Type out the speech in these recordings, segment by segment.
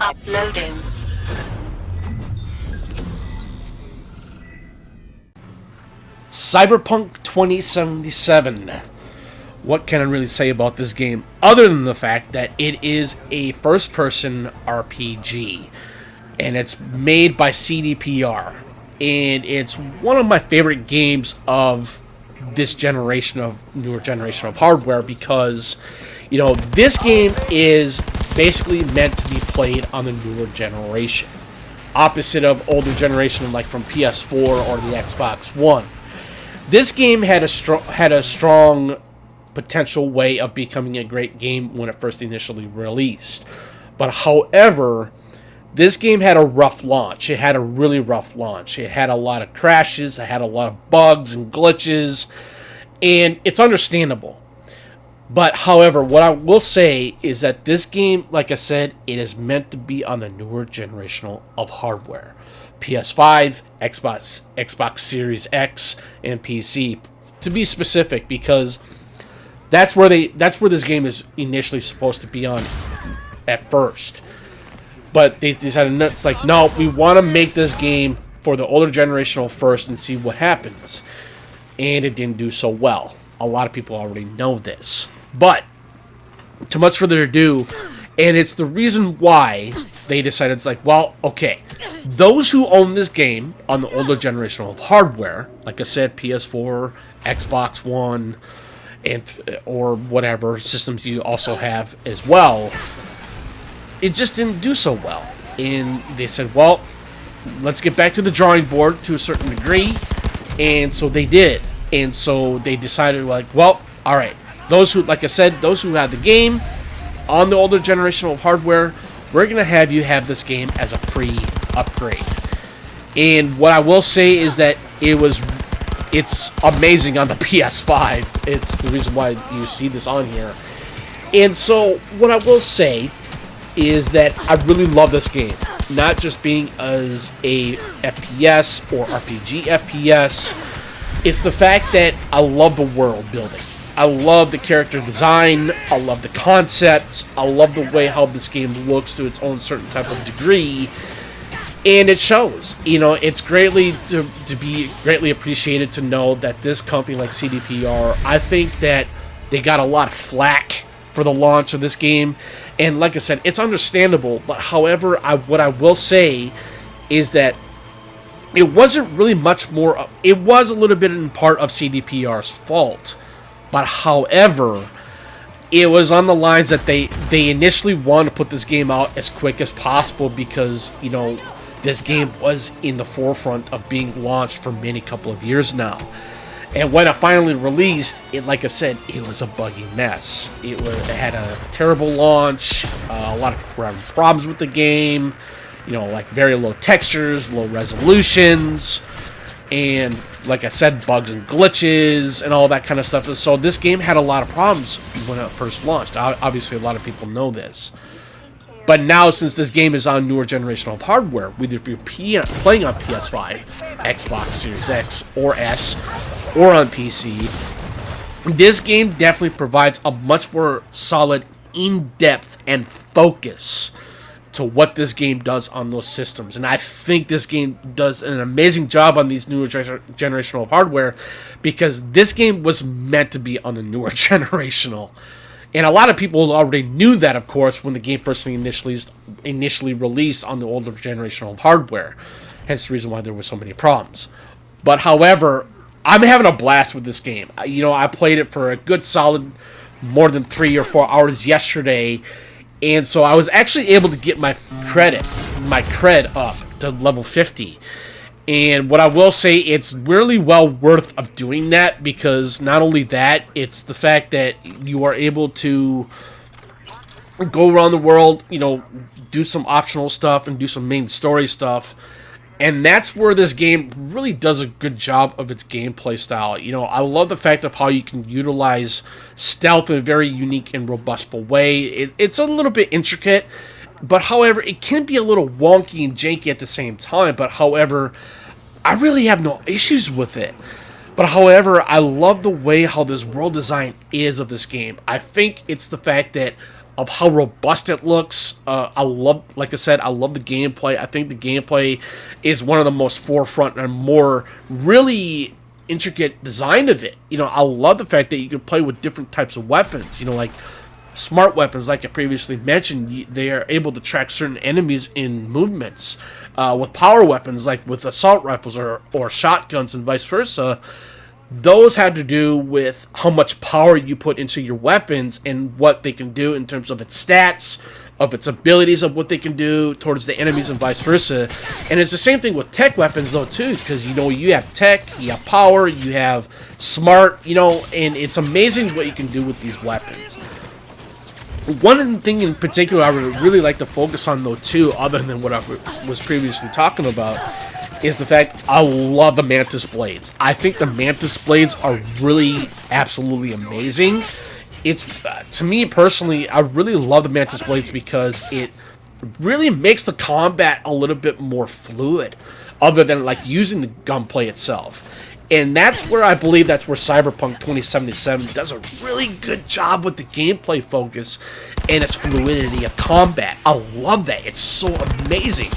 Uploading. Cyberpunk 2077. What can I really say about this game other than the fact that it is a first-person RPG, and it's made by CDPR, and it's one of my favorite games of this newer generation of hardware because, this game is basically meant to be played on the newer generation, opposite of older generation like from PS4 or the Xbox One. This game had a strong potential way of becoming a great game when it first initially released. But however, this game had a rough launch. It had a really rough launch. It had a lot of crashes, it had a lot of bugs and glitches, and it's understandable. But however, what I will say is that this game, like I said, it is meant to be on the newer generation of hardware. PS5, Xbox Series X, and PC, to be specific, because that's where this game is initially supposed to be on at first. But they decided it's like, no, we want to make this game for the older generation first and see what happens. And it didn't do so well. A lot of people already know this. But too much further ado, and it's the reason why they decided it's like, well, okay, those who own this game on the older generation of hardware, like I said, PS4, Xbox One, or whatever systems you also have as well, it just didn't do so well. And they said, well, let's get back to the drawing board to a certain degree. And so they did. And so they decided, like, well, all right, those who had the game on the older generation of hardware, we're going to have you have this game as a free upgrade. And what I will say is that it's amazing on the PS5. It's the reason why you see this on here. And so what I will say is that I really love this game. Not just being as a FPS or RPG FPS. It's the fact that I love the world building. I love the character design. I love the concept. I love the way how this game looks to its own certain type of degree. And it shows. It's greatly to be greatly appreciated to know that this company like CDPR, I think that they got a lot of flack for the launch of this game. And like I said, it's understandable. But however, what I will say is that it wasn't really much more. It was a little bit in part of CDPR's fault. But however, it was on the lines that they initially wanted to put this game out as quick as possible because, this game was in the forefront of being launched for many couple of years now. And when it finally released, like I said, it was a buggy mess. It had a terrible launch. A lot of people were having problems with the game. Like very low textures, low resolutions, and like I said, bugs and glitches and all that kind of stuff. So this game had a lot of problems when it first launched. Obviously, a lot of people know this. But now, since this game is on newer generational hardware, whether if you're playing on PS5, Xbox Series X or S, or on PC, this game definitely provides a much more solid, in-depth, and focus to what this game does on those systems. And I think this game does an amazing job on these newer generational hardware because this game was meant to be on the newer generational. And a lot of people already knew that, of course, when the game first initially released on the older generational hardware. Hence the reason why there were so many problems. But however, I'm having a blast with this game. I played it for a good solid more than 3 or 4 hours yesterday. And so I was actually able to get my cred up to level 50. And what I will say, it's really well worth of doing that because not only that, it's the fact that you are able to go around the world, do some optional stuff and do some main story stuff. And that's where this game really does a good job of its gameplay style. I love the fact of how you can utilize stealth in a very unique and robust way. It's a little bit intricate, but however, it can be a little wonky and janky at the same time. But however, I really have no issues with it. But however, I love the way how this world design is of this game. I think it's the fact that of how robust it looks. I love, like I said, I love the gameplay. I think the gameplay is one of the most forefront and more really intricate design of it. I love the fact that you can play with different types of weapons. Like smart weapons, like I previously mentioned, they are able to track certain enemies in movements. With power weapons, like with assault rifles or shotguns and vice versa, those had to do with how much power you put into your weapons and what they can do in terms of its stats, of its abilities, of what they can do towards the enemies and vice versa. And it's the same thing with tech weapons though too, because you have tech, you have power, you have smart, and it's amazing what you can do with these weapons. One thing in particular I would really like to focus on though too, other than what I was previously talking about, is the fact I love the Mantis Blades. I think the Mantis Blades are really absolutely amazing. It's to me personally, I really love the Mantis Blades because it really makes the combat a little bit more fluid, other than like using the gunplay itself. And that's where I believe that's where Cyberpunk 2077 does a really good job with the gameplay focus and its fluidity of combat. I love that. It's so amazing.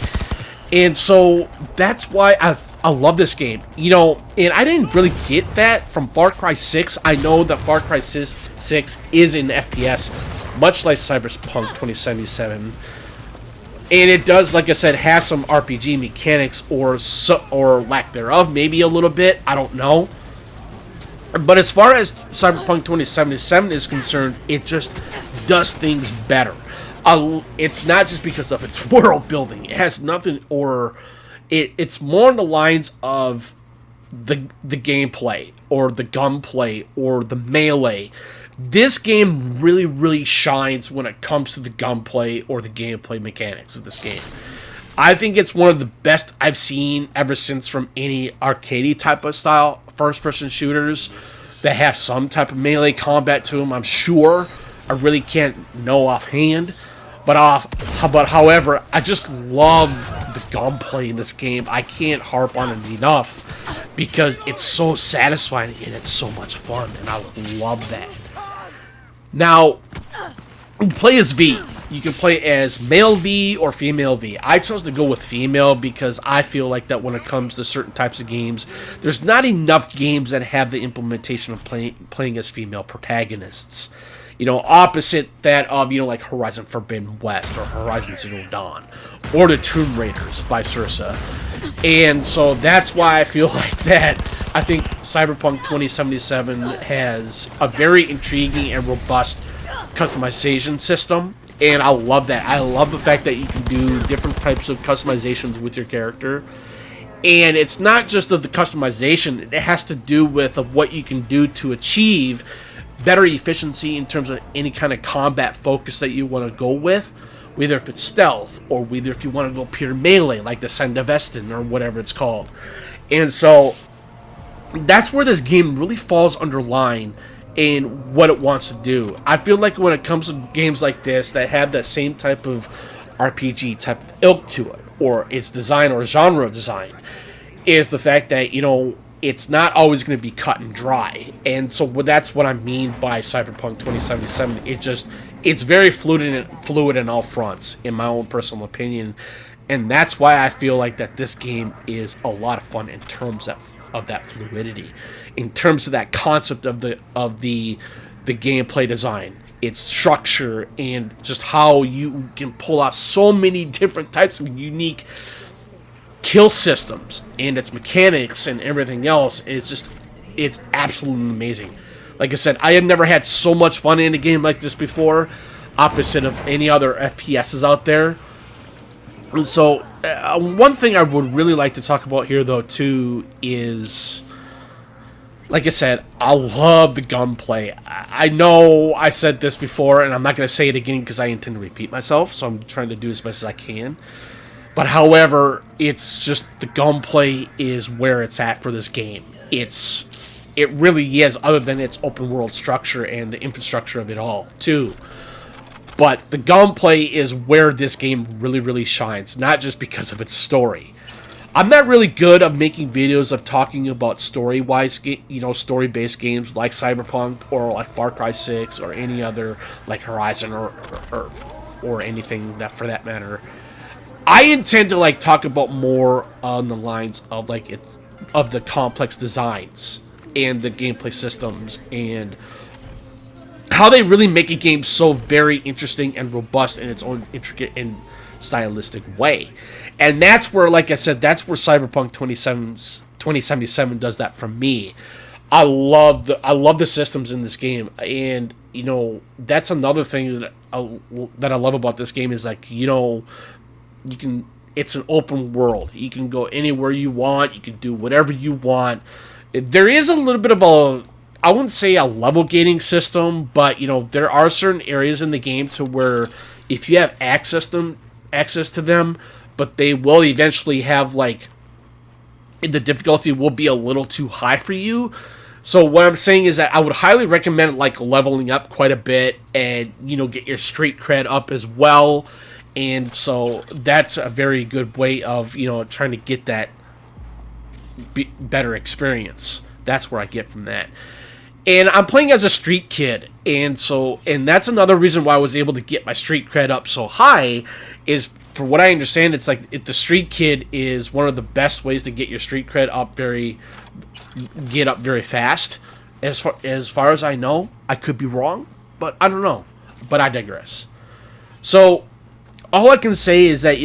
And so that's why I love this game. And I didn't really get that from Far Cry 6. I know that Far Cry 6 is in FPS, much like Cyberpunk 2077. And it does, like I said, have some RPG mechanics or lack thereof, maybe a little bit. I don't know. But as far as Cyberpunk 2077 is concerned, it just does things better. It's not just because of its world building. It has nothing, or it's more on the lines of the gameplay or the gunplay or the melee. This game really, really shines when it comes to the gunplay or the gameplay mechanics of this game. I think it's one of the best I've seen ever since from any arcade type of style first-person shooters that have some type of melee combat to them, I'm sure. I really can't know offhand. But however, I just love the gunplay in this game. I can't harp on it enough because it's so satisfying and it's so much fun, and I love that. Now, you play as V. You can play as male V or female V. I chose to go with female because I feel like that when it comes to certain types of games, there's not enough games that have the implementation of playing as female protagonists. Opposite that of, like Horizon Forbidden West or Horizon Zero Dawn or the Tomb Raiders, vice versa. And so that's why I feel like that. I think Cyberpunk 2077 has a very intriguing and robust customization system, and I love that. I love the fact that you can do different types of customizations with your character. And it's not just of the customization, it has to do with what you can do to achieve better efficiency in terms of any kind of combat focus that you want to go with, whether if it's stealth or whether if you want to go pure melee like the Sandevesten or whatever it's called. And so that's where this game really falls under line in what it wants to do. I feel like when it comes to games like this that have that same type of RPG type of ilk to it, or its design or genre design, is the fact that, it's not always going to be cut and dry. And so that's what I mean by Cyberpunk 2077. It's very fluid in all fronts, in my own personal opinion. And that's why I feel like that this game is a lot of fun in terms of that fluidity, in terms of that concept of the gameplay design, its structure, and just how you can pull off so many different types of unique kill systems and its mechanics and everything else. It's absolutely amazing. Like I said, I have never had so much fun in a game like this before, opposite of any other FPSs out there. And so one thing I would really like to talk about here though too is, like I said, I love the gunplay. I know I said this before and I'm not going to say it again because I intend to repeat myself, so I'm trying to do as much as I can. But however, it's just the gunplay is where it's at for this game. It really is, other than its open world structure and the infrastructure of it all, too. But the gunplay is where this game really, really shines, not just because of its story. I'm not really good at making videos of talking about story-wise, story-based games like Cyberpunk or like Far Cry 6 or any other like Horizon or anything that for that matter. I intend to like talk about more on the lines of like of the complex designs and the gameplay systems and how they really make a game so very interesting and robust in its own intricate and stylistic way. And that's where, like I said, that's where Cyberpunk 2077 does that for me. I love the systems in this game, and that's another thing that I love about this game is like it's an open world. You can go anywhere you want. You can do whatever you want. There is a little bit of I wouldn't say a level gating system, but there are certain areas in the game to where if you have access to them, but they will eventually have like the difficulty will be a little too high for you. So what I'm saying is that I would highly recommend like leveling up quite a bit and get your street cred up as well. And so that's a very good way of trying to get that better experience. That's where I get from that. And I'm playing as a street kid, and that's another reason why I was able to get my street cred up so high. Is for what I understand, it's like the street kid is one of the best ways to get your street cred up very fast. As far as I know, I could be wrong, but I don't know. But I digress. So all I can say is that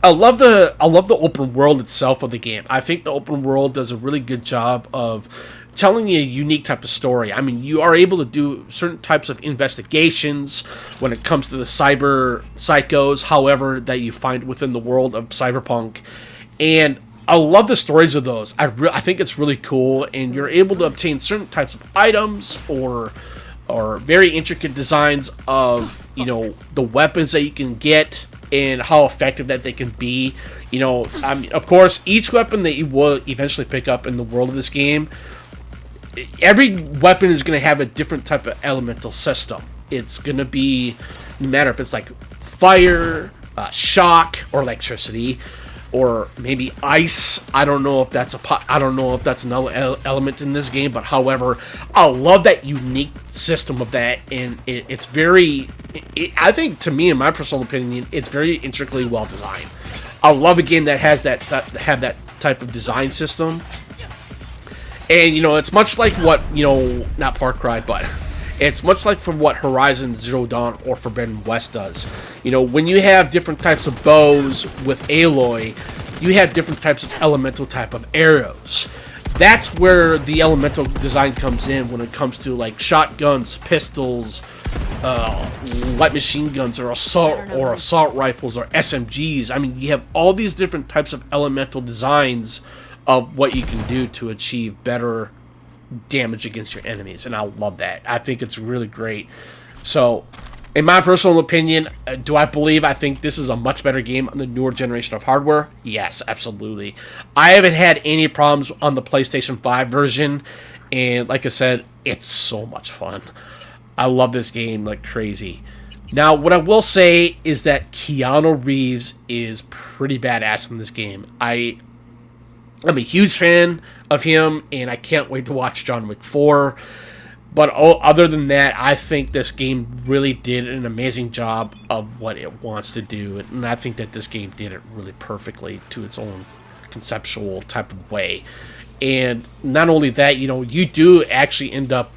I love the open world itself of the game. I think the open world does a really good job of telling you a unique type of story. I mean, you are able to do certain types of investigations when it comes to the cyber psychos, however, that you find within the world of Cyberpunk. And I love the stories of those. I think it's really cool, and you're able to obtain certain types of items or very intricate designs of, the weapons that you can get and how effective that they can be. I mean, of course, each weapon that you will eventually pick up in the world of this game, every weapon is going to have a different type of elemental system. It's going to be, no matter if it's like fire, shock, or electricity, or maybe ice. I don't know if that's another element in this game, but however, I love that unique system of that, and it's very. I think, to me, in my personal opinion, it's very intricately well designed. I love a game that has that type of design system. And, it's much like what, not Far Cry, but it's much like from what Horizon Zero Dawn or Forbidden West does. When you have different types of bows with Aloy, you have different types of elemental type of arrows. That's where the elemental design comes in when it comes to, like, shotguns, pistols, light machine guns, or assault rifles, or SMGs. I mean, you have all these different types of elemental designs of what you can do to achieve better damage against your enemies, and I love that. I think it's really great. So, in my personal opinion, I think this is a much better game on the newer generation of hardware? Yes, absolutely. I haven't had any problems on the PlayStation 5 version, and like I said, it's so much fun. I love this game like crazy. Now, what I will say is that Keanu Reeves is pretty badass in this game. I'm a huge fan of him, and I can't wait to watch John Wick 4. But other than that, I think this game really did an amazing job of what it wants to do. And I think that this game did it really perfectly to its own conceptual type of way. And not only that, you do actually end up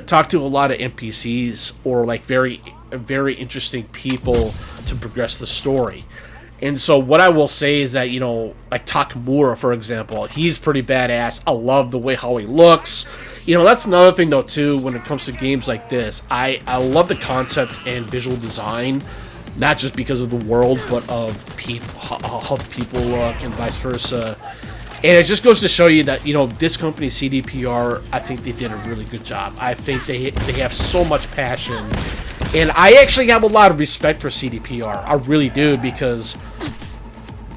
talk to a lot of NPCs or like very, very interesting people to progress the story. And so what I will say is that, like Takamura, for example, he's pretty badass. I love the way how he looks. That's another thing, though, too, when it comes to games like this. I love the concept and visual design, not just because of the world, but of how the people look and vice versa. And it just goes to show you that, this company, CDPR, I think they did a really good job. I think they have so much passion. And I actually have a lot of respect for CDPR. I really do, because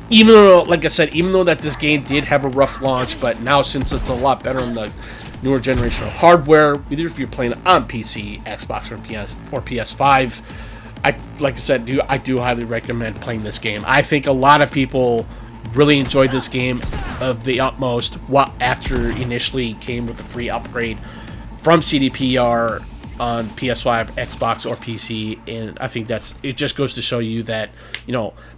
even though, like I said, even though that this game did have a rough launch, but now since it's a lot better in the newer generation of hardware, either if you're playing on PC, Xbox, or PS5, like I said, I do highly recommend playing this game. I think a lot of people really enjoyed this game of the utmost after initially came with the free upgrade from CDPR on PS5, Xbox, or PC, and I think it just goes to show you that,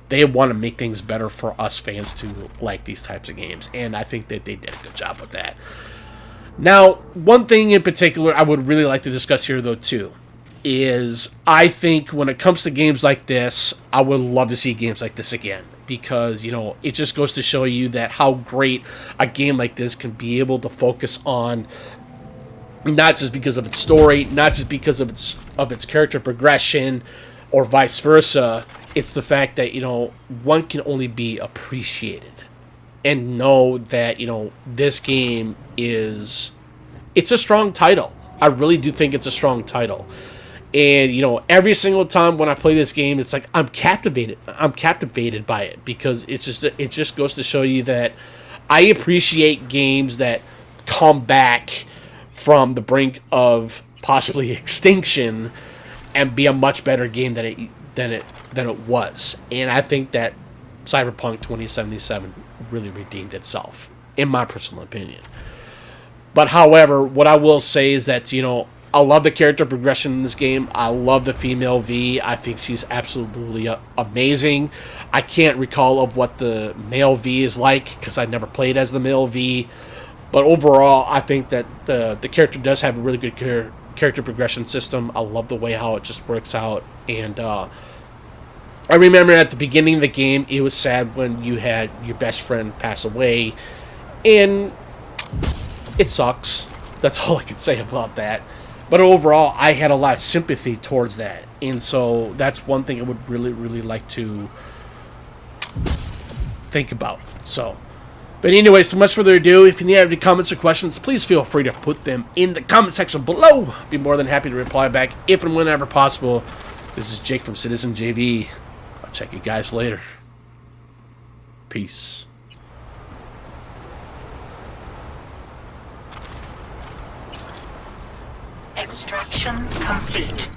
they want to make things better for us fans to like these types of games, and I think that they did a good job with that. Now, one thing in particular I would really like to discuss here, though, too, is I think when it comes to games like this, I would love to see games like this again, because, it just goes to show you that how great a game like this can be able to focus on, not just because of its story, not just because of its character progression, or vice versa. It's the fact that, one can only be appreciated and know that, this game it's a strong title. I really do think it's a strong title. And, every single time when I play this game, it's like I'm captivated. I'm captivated by it, because it just goes to show you that I appreciate games that come back from the brink of possibly extinction and be a much better game than it was. And I think that Cyberpunk 2077 really redeemed itself, in my personal opinion. But however, what I will say is that, I love the character progression in this game. I love the female V. I think she's absolutely amazing. I can't recall of what the male V is like, because I never played as the male V. But overall, I think that the character does have a really good character progression system. I love the way how it just works out. And I remember at the beginning of the game, it was sad when you had your best friend pass away. And it sucks. That's all I can say about that. But overall, I had a lot of sympathy towards that. And so that's one thing I would really, really like to think about. But anyways, too much further ado, if you need any comments or questions, please feel free to put them in the comment section below. I'd be more than happy to reply back if and whenever possible. This is Jake from Citizen JV. I'll check you guys later. Peace. Extraction complete.